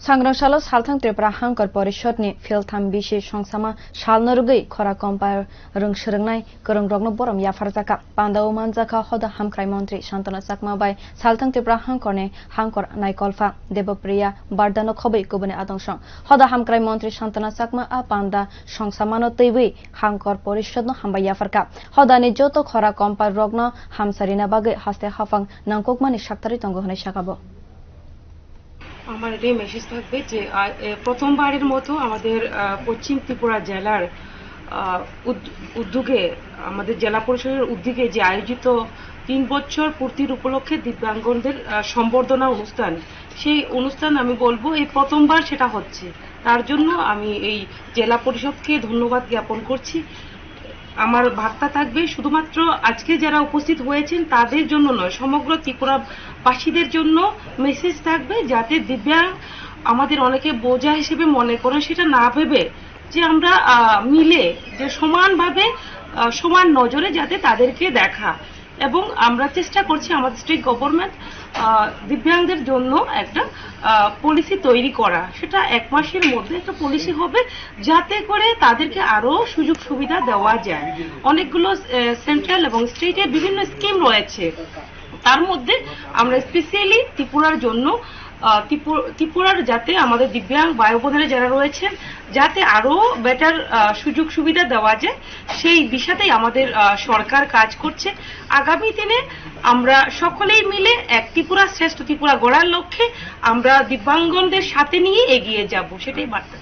सांग्रांसालो सालथां त्रिपुरा हांकर परिषदनि फिलथाम बिसि संसामा सालनरुगै खरा कम्पार रोंसोरोंनाय गोरोंरगनो बरम याफारजाका पान्दाव मानजाका हदा हामख्राय मन्त्री शान्तनु चाकमा बाय सालथां त्रिपुरा हांकरनि हांकर नायकलफा देवप्रिया बारदानो खबै गुबुने आदंसं हदा हामख्राय मन्त्री शान्तनु चाकमा आ पान्दा संसामानो तैबै हांकर परिषदनो हामबाय याफारका हदानि जतो खरा कम्पार रग्न हामसारिना बागै हास्ते हाफां नांककमानि साक्तारि तंग हनै साकाबो আমার এটাই মেসেজ থাকবে যে প্রথমবারের মতো আমাদের পশ্চিম ত্রিপুরা জেলার উদ্যোগে আমাদের জেলা পরিষদের উদ্যোগে যে আয়োজিত 3 বছর পূর্তির উপলক্ষে দিব্যাঙ্গদের সম্বর্ধনা অনুষ্ঠান সেই অনুষ্ঠান আমি বলবো এই প্রথমবার সেটা হচ্ছে তার জন্য আমি এই জেলা পরিষদকে ধন্যবাদ জ্ঞাপন করছি আমার বার্তা থাকবে শুধুমাত্র আজকে যারা উপস্থিত হয়েছেন তাদের জন্য নয় সমগ্র ত্রিপুরাবাসীদের জন্য মেসেজ থাকবে যাতে দিব্যাঙ্গ আমাদের অনেকে বোঝা হিসেবে মনে করেন সেটা না ভেবে যে আমরা মিলে যে সমানভাবে সমান নজরে যাতে তাদেরকে দেখা এবং আমরা চেষ্টা করছি আমাদের স্টেট গভর্নমেন্ট দিব্যাঙ্গদের জন্য একটা পলিসি তৈরি করা সেটা 1 মাসের মধ্যে একটা পলিসি হবে যাতে করে তাদেরকে আরো সুযোগ সুবিধা দেওয়া যায় অনেকগুলো সেন্ট্রাল এবং স্টেটের বিভিন্ন স্কিম রয়েছে তার মধ্যে আমরা স্পেশালি ত্রিপুরার জন্য ত্রিপুরার যাতে আমাদের দিব্যাঙ্গ ভাই বোনেরা যারা রয়েছেন যাতে আরো বেটার সুযোগ সুবিধা দেওয়া যায় সেই বিষয়তেই আমাদের সরকার কাজ করছে আগামী দিনে আমরা সকলেই মিলে এক ত্রিপুরা শ্রেষ্ঠ ত্রিপুরা গড়ার লক্ষ্যে আমরা দিব্যাঙ্গদের সাথে নিয়ে এগিয়ে যাব সেটাই বার্তা